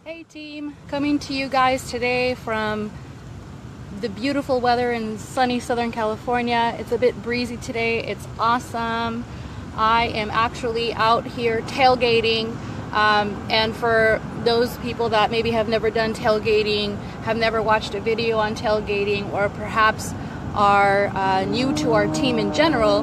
Hey team, coming to you guys today from the beautiful weather in sunny Southern California. It's a bit breezy today. It's awesome. I am actually out here tailgating, and for those people that maybe have never done tailgating, have never watched a video on tailgating, or perhaps are new to our team in general,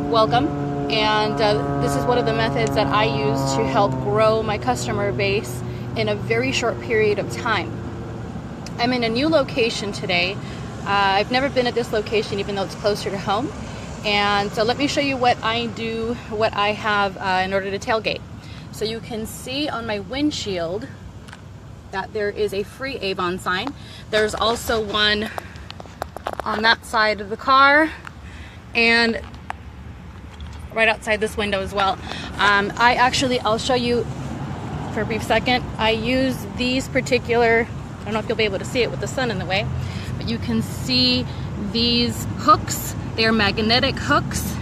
welcome. And this is one of the methods that I use to help grow my customer base in a very short period of time. I'm in a new location today. I've never been at this location, even though it's closer to home. And so let me show you what I do, what I have in order to tailgate. So you can see on my windshield that there is a free Avon sign. There's also one on that side of the car and right outside this window as well. I'll show you for a brief second. I use these particular, I don't know if you'll be able to see it with the sun in the way, but you can see these hooks. They are magnetic hooks.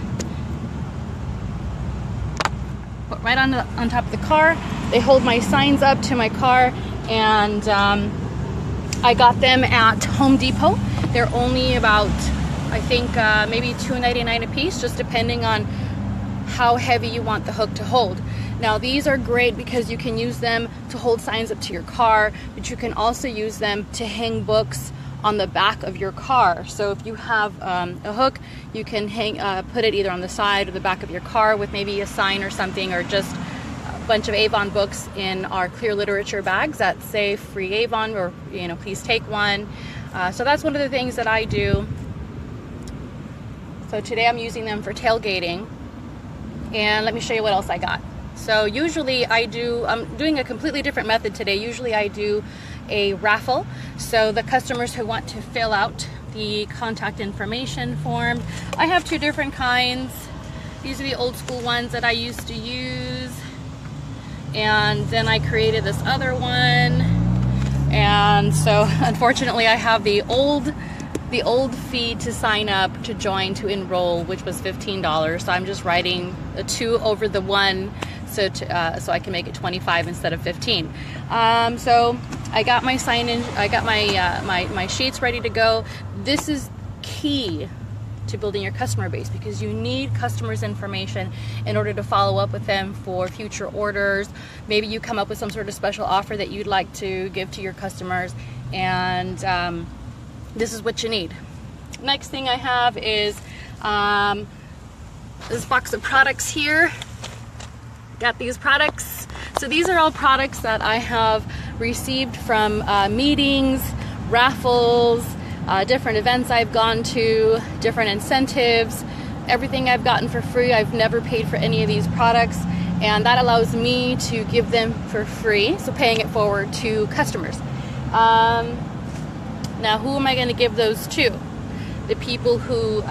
Put right on top of the car. They hold my signs up to my car, and I got them at Home Depot. They're only about, I think, maybe $2.99 a piece, just depending on how heavy you want the hook to hold. Now these are great because you can use them to hold signs up to your car, but you can also use them to hang books on the back of your car. So if you have a hook, you can put it either on the side or the back of your car with maybe a sign or something, or just a bunch of Avon books in our clear literature bags that say free Avon, or please take one. So that's one of the things that I do. So today I'm using them for tailgating, and let me show you what else I got. So usually I'm doing a completely different method today. Usually I do a raffle. So the customers who want to fill out the contact information form, I have two different kinds. These are the old school ones that I used to use. And then I created this other one. And so unfortunately I have the old fee to sign up, to join, to enroll, which was $15. So I'm just writing a 2 over the 1 so I can make it 25 instead of 15. So I got my sign in, I got my sheets ready to go. This is key to building your customer base, because you need customers' information in order to follow up with them for future orders. Maybe you come up with some sort of special offer that you'd like to give to your customers, and this is what you need. Next thing I have is this box of products here. Got these products. So these are all products that I have received from meetings, raffles, different events I've gone to, different incentives, everything I've gotten for free. I've never paid for any of these products, and that allows me to give them for free, so paying it forward to customers. Now, who am I going to give those to? The people who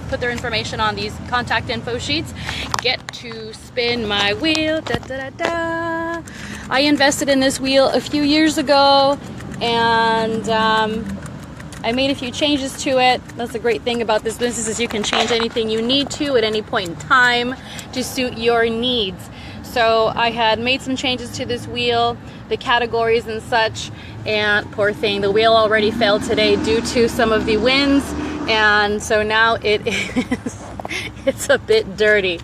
put their information on these contact info sheets get to spin my wheel. Da, da, da, da. I invested in this wheel a few years ago, and I made a few changes to it. That's the great thing about this business, is you can change anything you need to at any point in time to suit your needs. So I had made some changes to this wheel, the categories and such, and poor thing, the wheel already failed today due to some of the winds, and so now it's a bit dirty.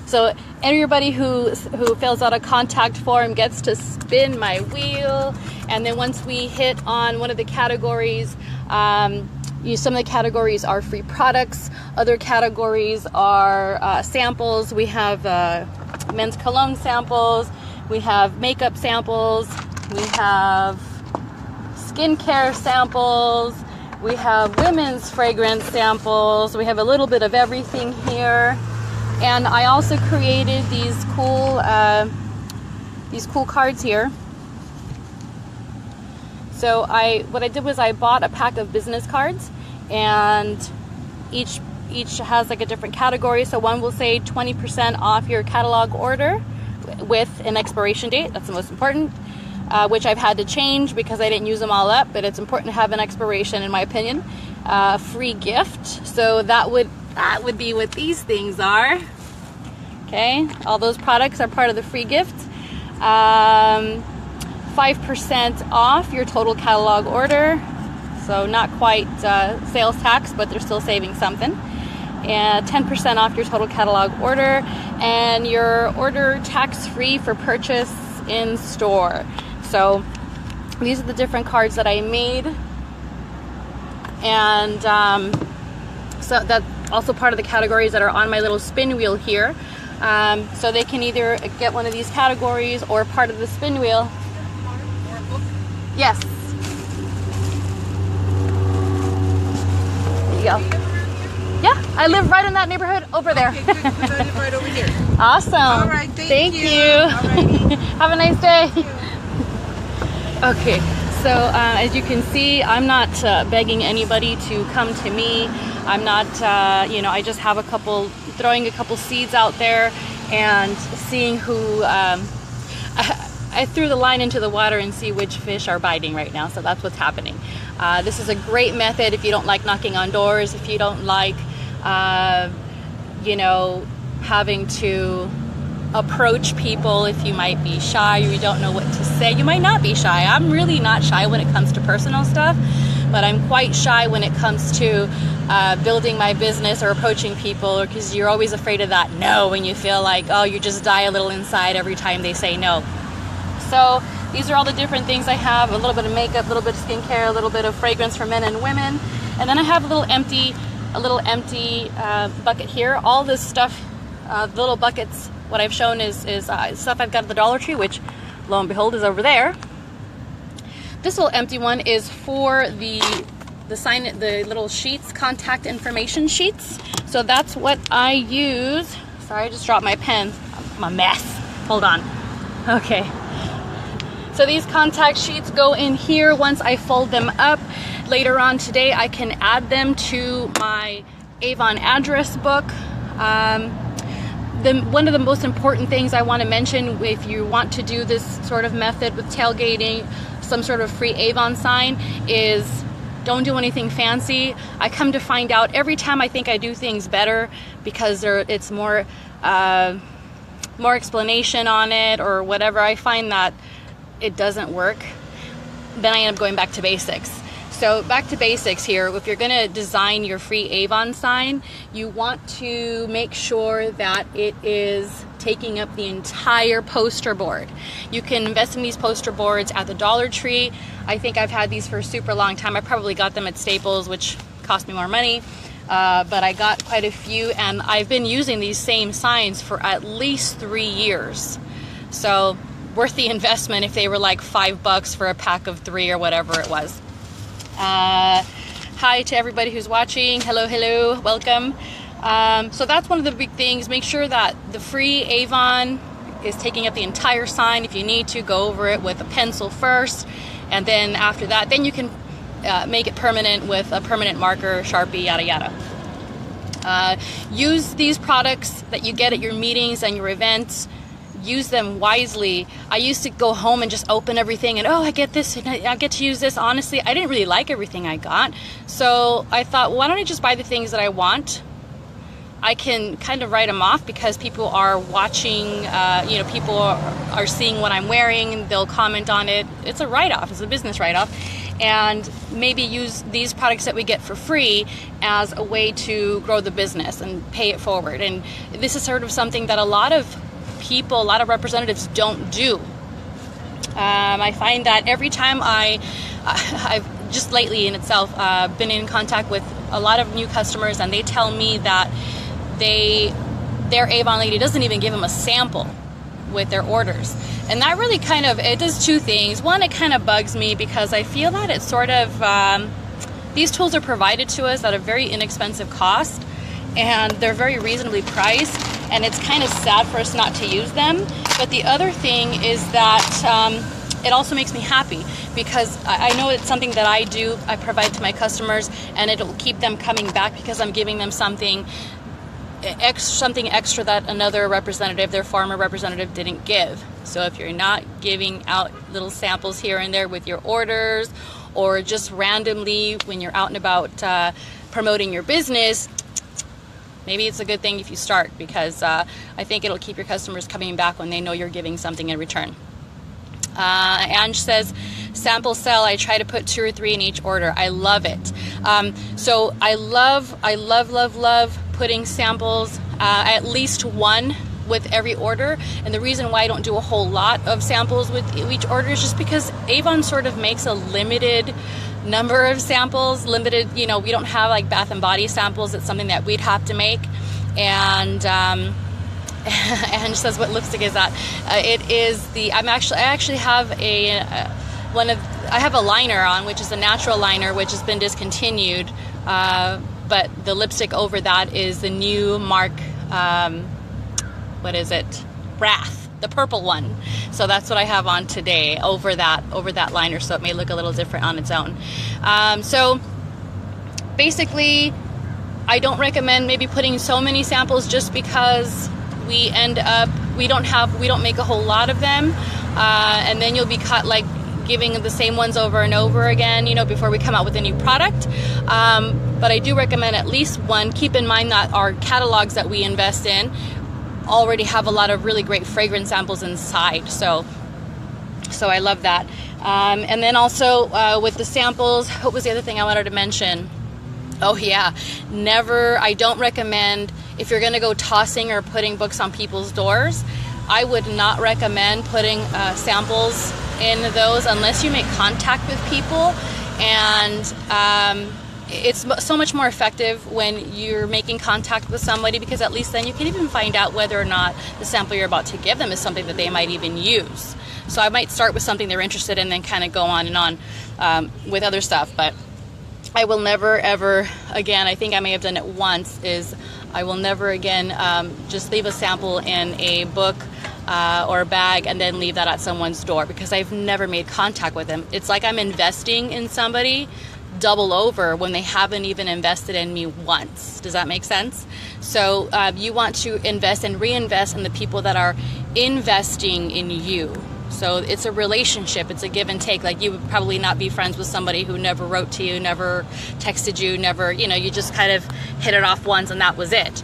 So everybody who fills out a contact form gets to spin my wheel, and then once we hit on one of the categories, some of the categories are free products, other categories are samples. We have men's cologne samples, we have makeup samples, we have skincare samples, we have women's fragrance samples, we have a little bit of everything here. And I also created these cool cards here. So what I did was I bought a pack of business cards, and each has like a different category. So one will say 20% off your catalog order with an expiration date. That's the most important, which I've had to change because I didn't use them all up, but it's important to have an expiration, in my opinion. Free gift. So that would be what these things are. Okay, all those products are part of the free gift. 5% off your total catalog order. So not quite sales tax, but they're still saving something. And 10% off your total catalog order, and your order tax-free for purchase in store. So these are the different cards that I made, and so that's also part of the categories that are on my little spin wheel here. So they can either get one of these categories or part of the spin wheel. Yes. There you go. Yeah, I live right in that neighborhood over there. Okay, good, 'cause I live right over here. Awesome. All right, thank you. Alrighty. Have a nice day. Okay, so as you can see, I'm not begging anybody to come to me. I'm not, I just have throwing a couple seeds out there and seeing who, I threw the line into the water and see which fish are biting right now. So that's what's happening. This is a great method if you don't like knocking on doors, if you don't like, having to approach people, if you might be shy or you don't know what to say. You might not be shy. I'm really not shy when it comes to personal stuff, but I'm quite shy when it comes to building my business or approaching people, because you're always afraid of that no, and you feel like, oh, you just die a little inside every time they say no. So these are all the different things I have: a little bit of makeup, a little bit of skincare, a little bit of fragrance for men and women, and then I have a little empty bucket here. All this stuff, the little buckets, what I've shown is stuff I've got at the Dollar Tree, which lo and behold is over there. This little empty one is for the little sheets, contact information sheets. So that's what I use. Sorry, I just dropped my pen. I'm a mess. Hold on. Okay. So these contact sheets go in here once I fold them up. Later on today, I can add them to my Avon address book. One of the most important things I want to mention, if you want to do this sort of method with tailgating, some sort of free Avon sign, is don't do anything fancy. I come to find out every time I think I do things better because it's more explanation on it or whatever, I find that it doesn't work. Then I end up going back to basics. So back to basics here. If you're going to design your free Avon sign, you want to make sure that it is taking up the entire poster board. You can invest in these poster boards at the Dollar Tree. I think I've had these for a super long time. I probably got them at Staples, which cost me more money, but I got quite a few, and I've been using these same signs for at least 3 years. So worth the investment if they were like $5 for a pack of 3 or whatever it was. Hi to everybody who's watching. Hello, welcome. So that's one of the big things. Make sure that the free Avon is taking up the entire sign. If you need to, go over it with a pencil first, and then after that, then you can make it permanent with a permanent marker, Sharpie, yada yada. Use these products that you get at your meetings and your events. Use them wisely. I used to go home and just open everything and, oh, I get this and I get to use this. Honestly, I didn't really like everything I got. So I thought, why don't I just buy the things that I want? I can kind of write them off because people are watching, people are seeing what I'm wearing. They'll comment on it. It's a write-off. It's a business write-off. And maybe use these products that we get for free as a way to grow the business and pay it forward. And this is sort of something that a lot of people, a lot of representatives don't do. I find that every time I've just lately in itself been in contact with a lot of new customers, and they tell me that their Avon lady doesn't even give them a sample with their orders. And that really it does two things. One, it kind of bugs me because I feel that it's sort of, these tools are provided to us at a very inexpensive cost, and they're very reasonably priced, and it's kind of sad for us not to use them. But the other thing is that it also makes me happy because I know it's something that I provide to my customers, and it'll keep them coming back because I'm giving them something extra that another representative, their farmer representative, didn't give. So if you're not giving out little samples here and there with your orders, or just randomly when you're out and about promoting your business, maybe it's a good thing if you start, because I think it'll keep your customers coming back when they know you're giving something in return. Ange says, sample sell, I try to put 2 or 3 in each order. I love it. So I love putting samples, at least 1 with every order. And the reason why I don't do a whole lot of samples with each order is just because Avon sort of makes a limited number of samples, limited, we don't have like Bath and Body samples. It's something that we'd have to make. And and says, what lipstick is that? It is the, I actually have I have a liner on, which is a natural liner, which has been discontinued, but the lipstick over that is the new Mark, what is it? Wrath, the purple one. So that's what I have on today over that liner, so it may look a little different on its own. So basically, I don't recommend maybe putting so many samples, just because we don't make a whole lot of them, and then you'll be caught like giving the same ones over and over again, before we come out with a new product. But I do recommend at least 1. Keep in mind that our catalogs that we invest in already have a lot of really great fragrance samples inside, so I love that. And then also with the samples, what was the other thing I wanted to mention? Oh yeah, I don't recommend, if you're gonna go tossing or putting books on people's doors, I would not recommend putting samples in those unless you make contact with people. And it's so much more effective when you're making contact with somebody, because at least then you can even find out whether or not the sample you're about to give them is something that they might even use. So I might start with something they're interested in, then kind of go on and on with other stuff. But I will never ever again, I think I may have done it once, is I will never again just leave a sample in a book or a bag and then leave that at someone's door, because I've never made contact with them. It's like I'm investing in somebody double over when they haven't even invested in me once. Does that make sense? So you want to invest and reinvest in the people that are investing in you. So it's a relationship, it's a give and take. Like, you would probably not be friends with somebody who never wrote to you, never texted you, never, you just kind of hit it off once and that was it.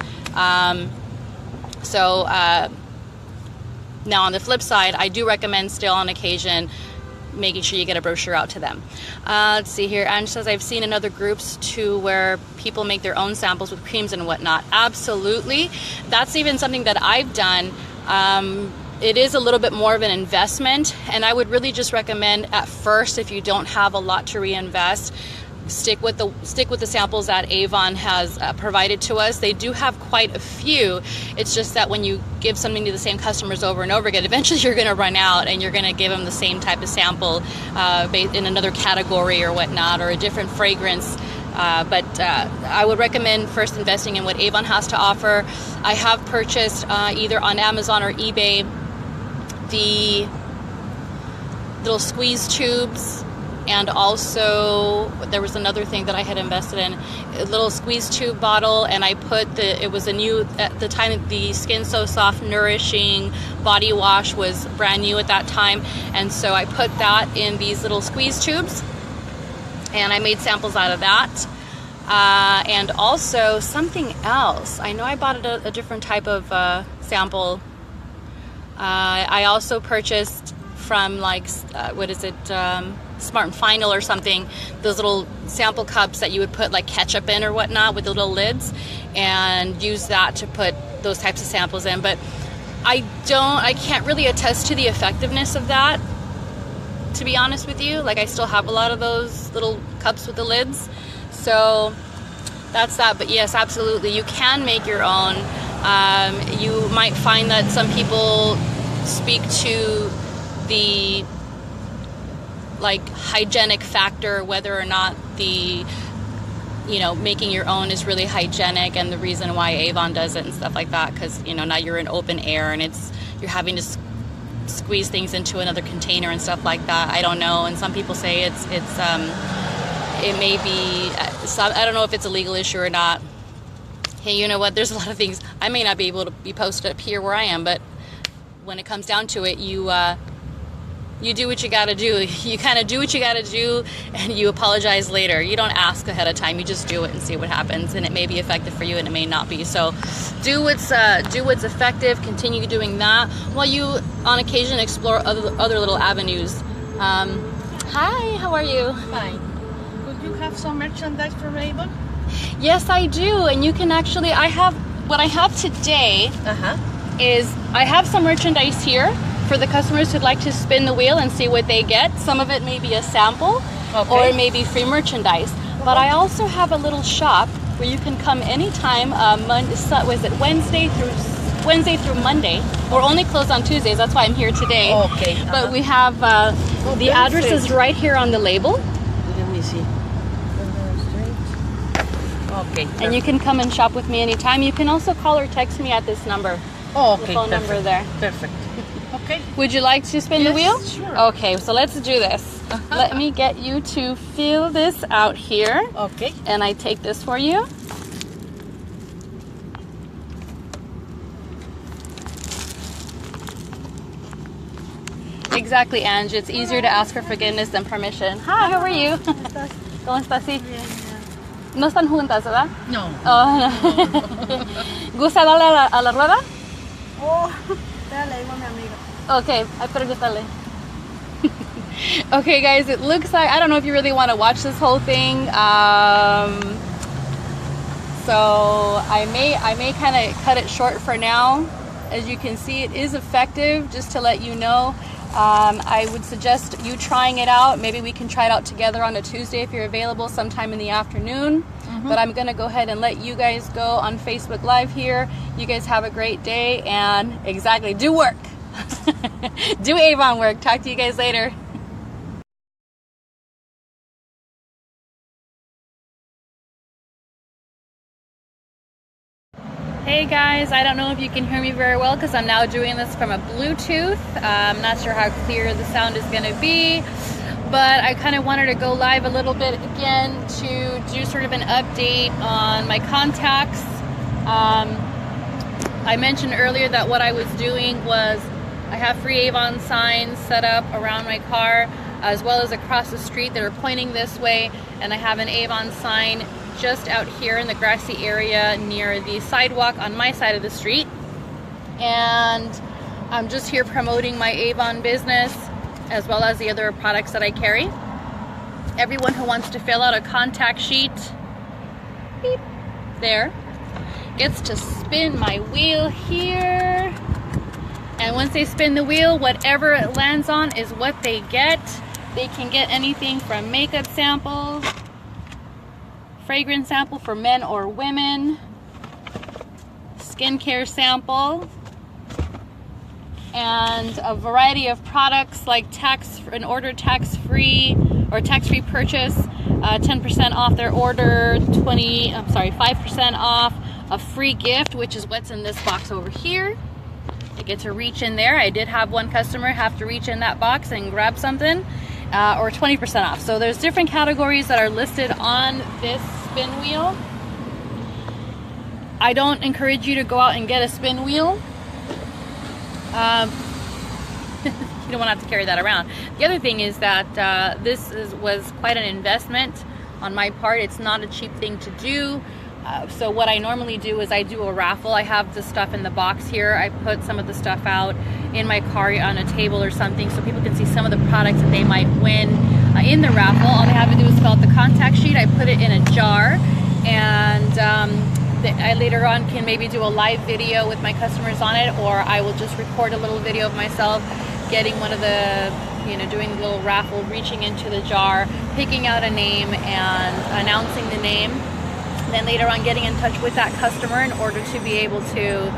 Now on the flip side, I do recommend still on occasion making sure you get a brochure out to them. Let's see here. Ange says, I've seen in other groups too where people make their own samples with creams and whatnot. Absolutely. That's even something that I've done. It is a little bit more of an investment, and I would really just recommend at first, if you don't have a lot to reinvest, stick with the samples that Avon has provided to us. They do have quite a few. It's just that when you give something to the same customers over and over again, eventually you're going to run out, and you're going to give them the same type of sample in another category or whatnot, or a different fragrance. But I would recommend first investing in what Avon has to offer. I have purchased either on Amazon or eBay the little squeeze tubes, and also there was another thing that I had invested in, a little squeeze tube bottle, and I put it was a new, at the time, the Skin So Soft Nourishing body wash was brand new at that time, and so I put that in these little squeeze tubes, and I made samples out of that. And also something else, I know I bought a different type of sample. I also purchased from what is it, Smart and Final or something, those little sample cups that you would put like ketchup in or whatnot with the little lids, and use that to put those types of samples in. But I can't really attest to the effectiveness of that, to be honest with you. Like, I still have a lot of those little cups with the lids, so that's that. But yes, absolutely, you can make your own. You might find that some people speak to the hygienic factor, whether or not the making your own is really hygienic, and the reason why Avon does it and stuff like that, because now you're in open air and you're having to squeeze things into another container and stuff like that. I don't know, and some people say it may be I don't know if it's a legal issue or not. Hey, you know what, there's a lot of things I may not be able to be posted up here where I am, but when it comes down to it, you you do what you got to do. You kind of do what you got to do, and you apologize later. You don't ask ahead of time. You just do it and see what happens. And it may be effective for you, and it may not be. So, do what's effective. Continue doing that while you, on occasion, explore other little avenues. Hi, how are you? Fine. Could you have some merchandise from Avon? Yes, I do. And you can actually, what I have today is I have some merchandise here for the customers who'd like to spin the wheel and see what they get. Some of it may be a sample, or it may be free merchandise. But I also have a little shop where you can come anytime. Wednesday through Monday. We're only closed on Tuesdays. That's why I'm here today. Okay. But we have the address is right here on the label. Let me see. Okay. And you can come and shop with me anytime. You can also call or text me at this number. Oh, okay. The phone number there. Perfect. Okay. Would you like to spin the wheel? Sure. Okay, so let's do this. Let me get you to fill this out here. Okay. And I take this for you. Exactly, Ange. It's easier to ask for forgiveness than permission. Hi, how are you? ¿Cómo estás? Sí. No están juntas, ¿verdad? No. Oh, ¿Gusta darle a la rueda? Oh, dale, digo a mi amiga. Okay, I pregúntale. Okay, guys, it looks like, I don't know if you really want to watch this whole thing. So I may kind of cut it short for now. As you can see, it is effective, just to let you know. I would suggest you trying it out. Maybe we can try it out together on a Tuesday if you're available sometime in the afternoon. But I'm going to go ahead and let you guys go on Facebook Live here. You guys have a great day, and exactly, do work. Do Avon work. Talk to you guys later. Hey guys, I don't know if you can hear me very well because I'm now doing this from a Bluetooth. I'm not sure how clear the sound is going to be, but I kind of wanted to go live a little bit again to do sort of an update on my contacts. I mentioned earlier that what I was doing was I have free Avon signs set up around my car as well as across the street that are pointing this way, and I have an Avon sign just out here in the grassy area near the sidewalk on my side of the street. And I'm just here promoting my Avon business as well as the other products that I carry. Everyone who wants to fill out a contact sheet, beep, there, gets to spin my wheel here. And once they spin the wheel, whatever it lands on is what they get. They can get anything from makeup samples, fragrance sample for men or women, skincare sample, and a variety of products like an order tax-free or tax-free purchase, 10% off their order, 5% off, a free gift, which is what's in this box over here. I get to reach in there. I did have one customer have to reach in that box and grab something, or 20% off. So there's different categories that are listed on this spin wheel. I don't encourage you to go out and get a spin wheel. You don't want to have to carry that around. The other thing is that this was quite an investment on my part. It's not a cheap thing to do. So what I normally do is I do a raffle. I have the stuff in the box here. I put some of the stuff out in my car on a table or something so people can see some of the products that they might win in the raffle. All they have to do is fill out the contact sheet. I put it in a jar, and I later on can maybe do a live video with my customers on it, or I will just record a little video of myself getting one of the, doing the little raffle, reaching into the jar, picking out a name and announcing the name. Then later on getting in touch with that customer in order to be able to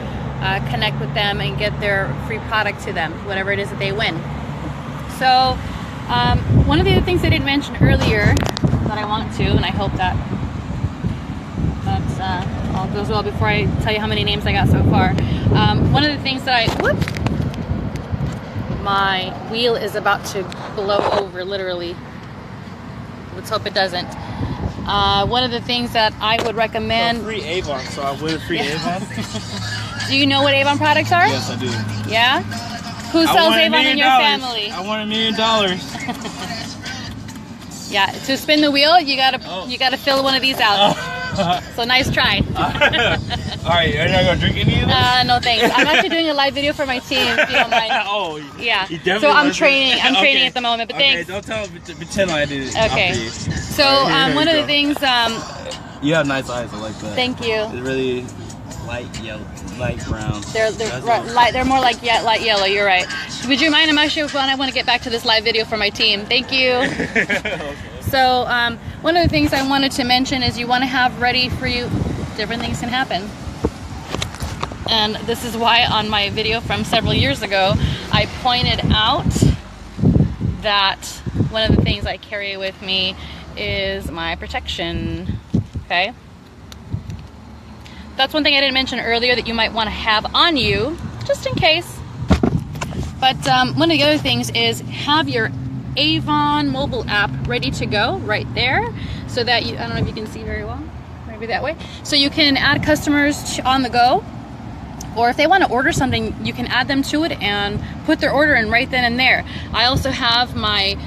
connect with them and get their free product to them, whatever it is that they win. So one of the other things I didn't mention earlier that I want to, and I hope that all goes well before I tell you how many names I got so far. One of the things that my wheel is about to blow over, literally. Let's hope it doesn't. One of the things that I would recommend... So free Avon, so I win free Avon? Do you know what Avon products are? Yes, I do. Yeah? Who I sells want $1 Avon million. in your family? I want $1 million. Yeah, to spin the wheel, you gotta fill one of these out. So nice try. Alright, you're not gonna drink any of this? No thanks. I'm actually doing a live video for my team, if you don't mind. Oh, Yeah. you definitely So I'm want to- training. I'm training Okay. at the moment, but Okay, thanks. don't tell me. Pretend like I did it. Okay. After you. So Alright, here one you of the go. things, You have nice eyes. I like that. thank you. It's really light yellow, light brown. They're light. They're more like light yellow. You're right. Would you mind? I'm actually I want to get back to this live video for my team. Thank you. Okay. So one of the things I wanted to mention is you want to have ready for you. Different things can happen. And this is why on my video from several years ago, I pointed out that one of the things I carry with me is my protection. Okay. That's one thing I didn't mention earlier that you might want to have on you, just in case. But one of the other things is have your Avon mobile app ready to go right there, so that you, I don't know if you can see very well, maybe that way, so you can add customers on the go, or if they want to order something, you can add them to it and put their order in right then and there. I also have my,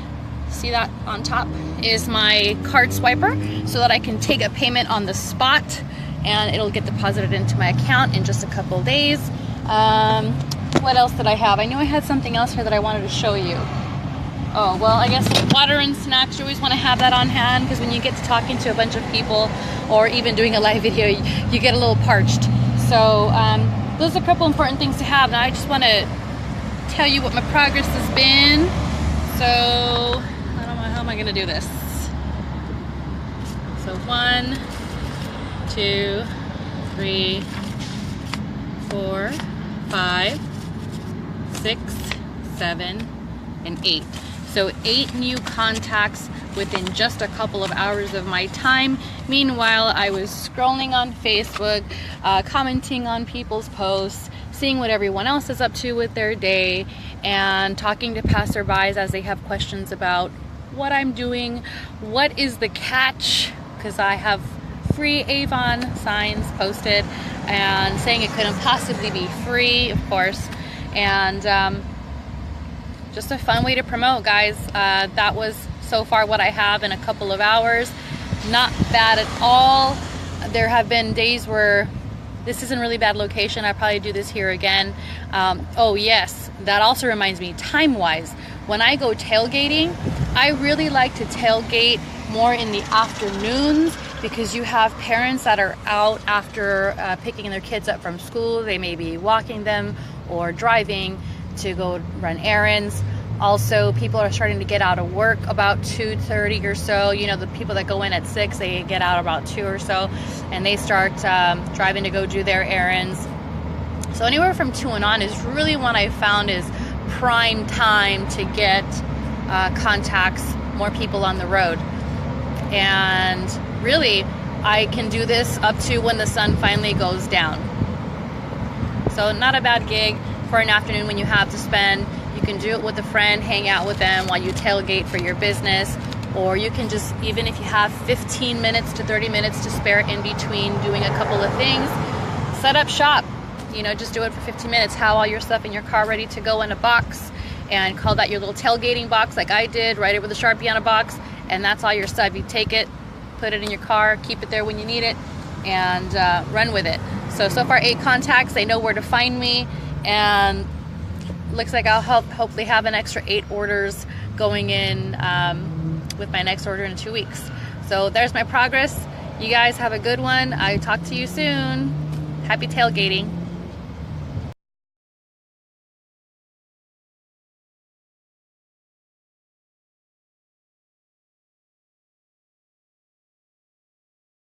see that on top is my card swiper, so that I can take a payment on the spot and it'll get deposited into my account in just a couple of days. What else did I have? I knew I had something else here that I wanted to show you. Oh, well, I guess water and snacks, you always want to have that on hand, because when you get to talking to a bunch of people or even doing a live video, you get a little parched. So those are a couple important things to have. Now I just want to tell you what my progress has been. So I don't know, how am I going to do this? So 1, 2, 3, 4, 5, 6, 7, and 8. So 8 new contacts within just a couple of hours of my time. Meanwhile, I was scrolling on Facebook, commenting on people's posts, seeing what everyone else is up to with their day, and talking to passerbys as they have questions about what I'm doing, what is the catch, because I have free Avon signs posted and saying it couldn't possibly be free, of course, and just a fun way to promote, guys. That was so far what I have in a couple of hours. Not bad at all. There have been days where this isn't a really bad location. I probably do this here again. Oh yes, that also reminds me, time-wise, when I go tailgating, I really like to tailgate more in the afternoons, because you have parents that are out after picking their kids up from school. They may be walking them or driving to go run errands. Also, people are starting to get out of work about 2:30 or so. You know, the people that go in at 6, they get out about 2 or so, and they start driving to go do their errands. So anywhere from 2 and on is really what I found is prime time to get contacts, more people on the road. And really, I can do this up to when the sun finally goes down. So not a bad gig for an afternoon when you have to spend. You can do it with a friend, hang out with them while you tailgate for your business, or you can just, even if you have 15 minutes to 30 minutes to spare in between doing a couple of things, set up shop. You know, just do it for 15 minutes, have all your stuff in your car ready to go in a box, and call that your little tailgating box like I did, write it with a Sharpie on a box, and that's all your stuff. You take it, put it in your car, keep it there when you need it, and run with it. So far 8 contacts, they know where to find me, and looks like I'll hopefully have an extra 8 orders going in with my next order in 2 weeks. So there's my progress. You guys have a good one. I'll talk to you soon. Happy tailgating.